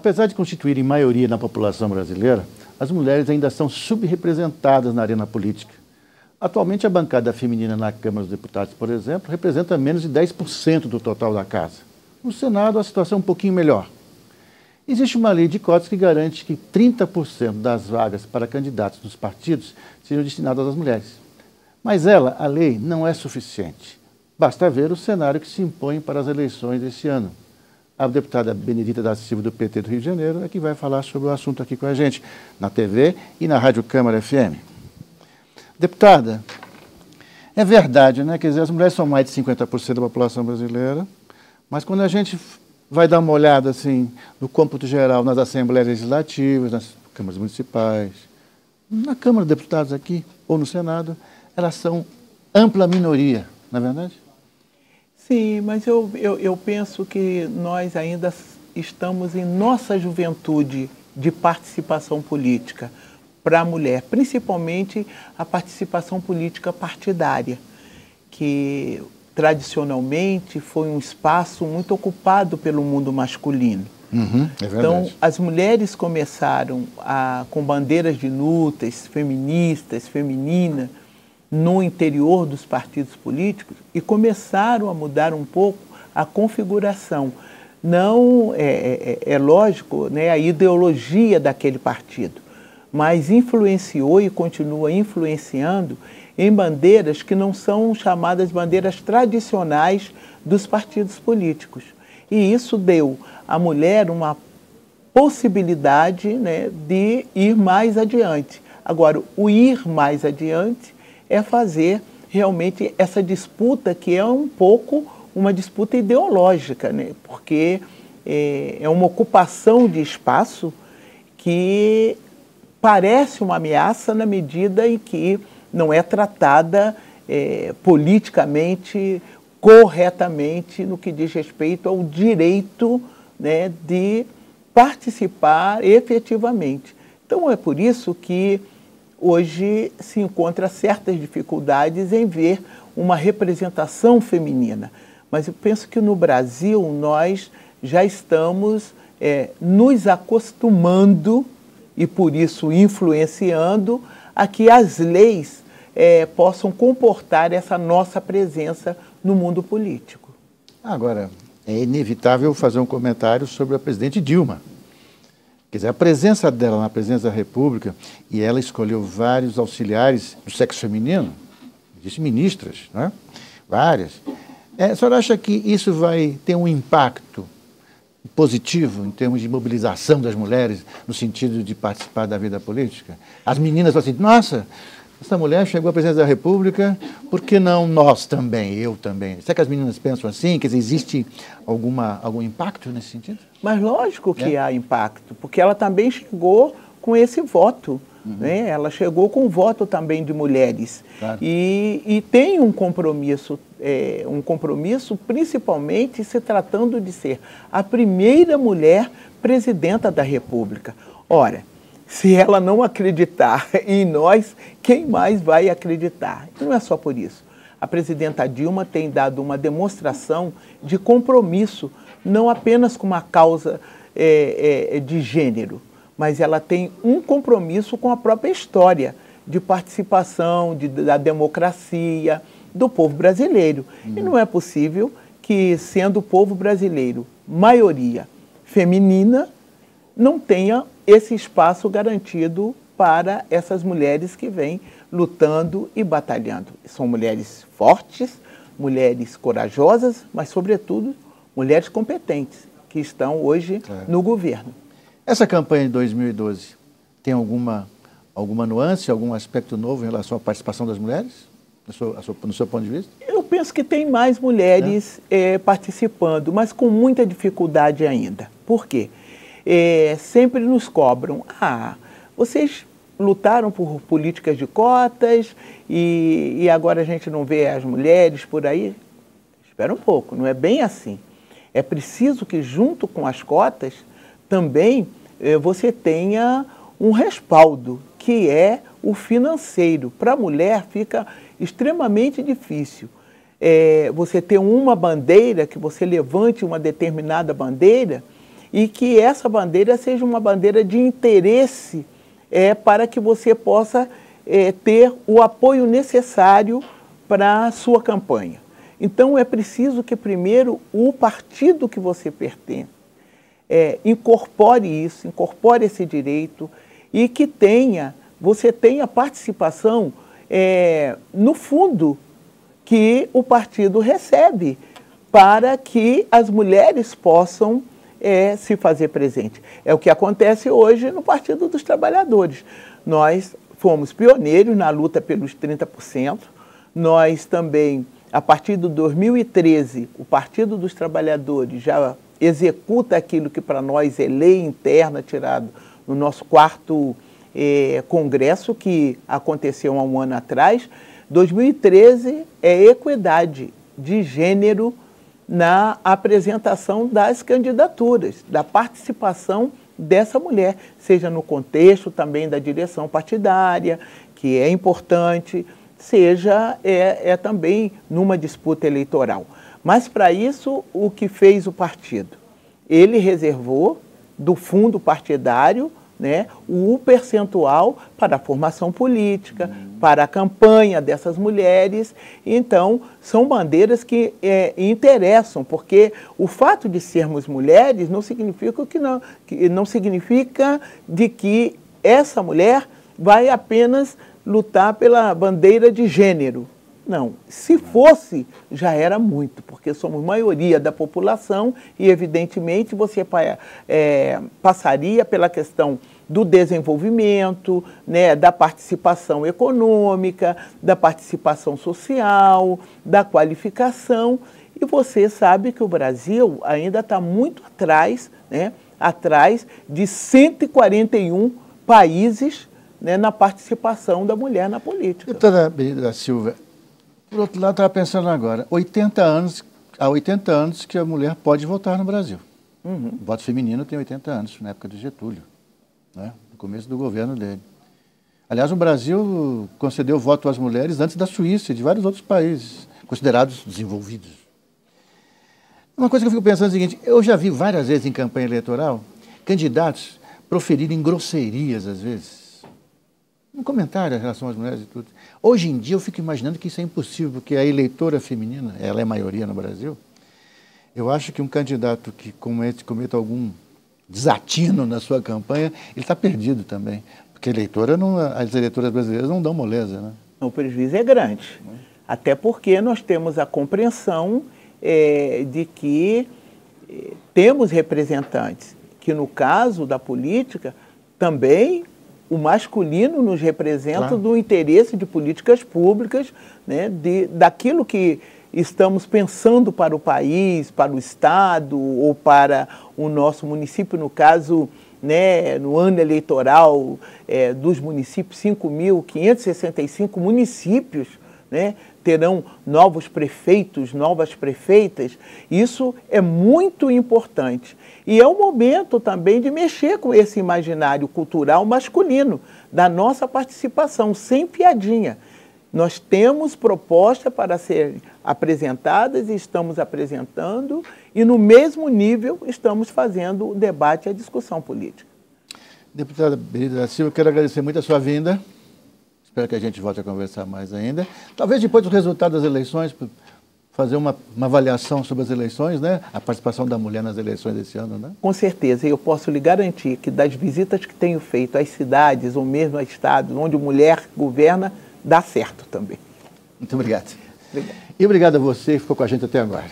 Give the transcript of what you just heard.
Apesar de constituírem maioria na população brasileira, as mulheres ainda são subrepresentadas na arena política. Atualmente, a bancada feminina na Câmara dos Deputados, por exemplo, representa menos de 10% do total da casa. No Senado, a situação é um pouquinho melhor. Existe uma lei de cotas que garante que 30% das vagas para candidatos nos partidos sejam destinadas às mulheres. Mas a lei, não é suficiente. Basta ver o cenário que se impõe para as eleições desse ano. A deputada Benedita da Silva, do PT do Rio de Janeiro, é que vai falar sobre o assunto aqui com a gente, na TV e na Rádio Câmara FM. Deputada, é verdade, né? Quer dizer, as mulheres são mais de 50% da população brasileira, mas quando a gente vai dar uma olhada, assim, no cômputo geral, nas assembleias legislativas, nas câmaras municipais, na Câmara dos Deputados aqui, ou no Senado, elas são ampla minoria, não é verdade? Sim, mas eu penso que nós ainda estamos em nossa juventude de participação política para a mulher, principalmente a participação política partidária, que tradicionalmente foi um espaço muito ocupado pelo mundo masculino. É verdade. Então, as mulheres começaram com bandeiras de lutas feministas, femininas, no interior dos partidos políticos e começaram a mudar um pouco a configuração. Não é lógico, né, a ideologia daquele partido, mas influenciou e continua influenciando em bandeiras que não são chamadas bandeiras tradicionais dos partidos políticos. E isso deu à mulher uma possibilidade, né, de ir mais adiante. Agora, o ir mais adiante é fazer realmente essa disputa que é um pouco uma disputa ideológica, né? Porque é uma ocupação de espaço que parece uma ameaça na medida em que não é tratada politicamente, corretamente, no que diz respeito ao direito, né, de participar efetivamente. Então é por isso que hoje se encontra certas dificuldades em ver uma representação feminina. Mas eu penso que no Brasil nós já estamos nos acostumando e por isso influenciando a que as leis possam comportar essa nossa presença no mundo político. Agora, é inevitável fazer um comentário sobre a presidente Dilma. Quer dizer, a presença dela na presidência da República, e ela escolheu vários auxiliares do sexo feminino, disse ministras, né? Várias. A senhora acha que isso vai ter um impacto positivo em termos de mobilização das mulheres no sentido de participar da vida política? As meninas falam assim, nossa, essa mulher chegou à presidência da República, por que não nós também, eu também? Será que as meninas pensam assim? Quer dizer, existe algum impacto nesse sentido? Mas lógico que há impacto, porque ela também chegou com esse voto. Né? Ela chegou com o voto também de mulheres. Claro. E tem um compromisso principalmente se tratando de ser a primeira mulher presidenta da República. Ora, se ela não acreditar em nós, quem mais vai acreditar? E não é só por isso. A presidenta Dilma tem dado uma demonstração de compromisso, não apenas com uma causa de gênero, mas ela tem um compromisso com a própria história de participação, da democracia, do povo brasileiro. E não é possível que, sendo o povo brasileiro maioria feminina, não tenha esse espaço garantido para essas mulheres que vêm lutando e batalhando. São mulheres fortes, mulheres corajosas, mas, sobretudo, mulheres competentes, que estão hoje no governo. Essa campanha de 2012 tem alguma nuance, algum aspecto novo em relação à participação das mulheres, no seu ponto de vista? Eu penso que tem mais mulheres participando, mas com muita dificuldade ainda. Por quê? Sempre nos cobram, vocês lutaram por políticas de cotas e agora a gente não vê as mulheres por aí? Espera um pouco, não é bem assim. É preciso que, junto com as cotas, também você tenha um respaldo, que é o financeiro. Para a mulher fica extremamente difícil. Você ter uma bandeira, que você levante uma determinada bandeira e que essa bandeira seja uma bandeira de interesse para que você possa ter o apoio necessário para a sua campanha. Então, é preciso que, primeiro, o partido que você pertence incorpore isso, incorpore esse direito e que você tenha participação no fundo que o partido recebe para que as mulheres possam se fazer presente. É o que acontece hoje no Partido dos Trabalhadores. Nós fomos pioneiros na luta pelos 30%, nós também, a partir de 2013, o Partido dos Trabalhadores já executa aquilo que para nós é lei interna, tirado no nosso 4º congresso, que aconteceu há um ano atrás. 2013 é equidade de gênero na apresentação das candidaturas, da participação dessa mulher, seja no contexto também da direção partidária, que é importante, seja também numa disputa eleitoral. Mas, para isso, o que fez o partido? Ele reservou do fundo partidário, né, o percentual para a formação política, para a campanha dessas mulheres. Então, são bandeiras que interessam, porque o fato de sermos mulheres não significa não significa de que essa mulher vai apenas lutar pela bandeira de gênero. Não, se fosse, já era muito, porque somos maioria da população e, evidentemente, você passaria pela questão do desenvolvimento, né, da participação econômica, da participação social, da qualificação. E você sabe que o Brasil ainda está muito atrás, né, atrás de 141 países, né, na participação da mulher na política. Doutora Benedita Silva, por outro lado, estava pensando agora, há 80 anos que a mulher pode votar no Brasil. O voto feminino tem 80 anos, na época de Getúlio, né? No começo do governo dele. Aliás, o Brasil concedeu voto às mulheres antes da Suíça e de vários outros países considerados desenvolvidos. Uma coisa que eu fico pensando é o seguinte, eu já vi várias vezes em campanha eleitoral candidatos proferirem grosserias, às vezes, um comentário em relação às mulheres e tudo. Hoje em dia eu fico imaginando que isso é impossível, porque a eleitora feminina, ela é maioria no Brasil. Eu acho que um candidato que cometa algum desatino na sua campanha, ele está perdido também. Porque as eleitoras brasileiras não dão moleza, né? O prejuízo é grande. Até porque nós temos a compreensão de que temos representantes que, no caso da política, também o masculino nos representa, claro, do interesse de políticas públicas, né, daquilo que estamos pensando para o país, para o Estado ou para o nosso município, no caso, né, no ano eleitoral dos municípios, 5.565 municípios, né, terão novos prefeitos, novas prefeitas. Isso é muito importante. E é o momento também de mexer com esse imaginário cultural masculino, da nossa participação, sem piadinha. Nós temos proposta para serem apresentadas e estamos apresentando, e no mesmo nível estamos fazendo o debate e a discussão política. Deputada Benedita Silva, eu quero agradecer muito a sua vinda. Espero que a gente volte a conversar mais ainda. Talvez depois do resultado das eleições, fazer uma avaliação sobre as eleições, né? A participação da mulher nas eleições desse ano, né? Com certeza, e eu posso lhe garantir que das visitas que tenho feito às cidades ou mesmo a estados onde a mulher governa, dá certo também. Muito obrigado. E obrigado a você que ficou com a gente até agora.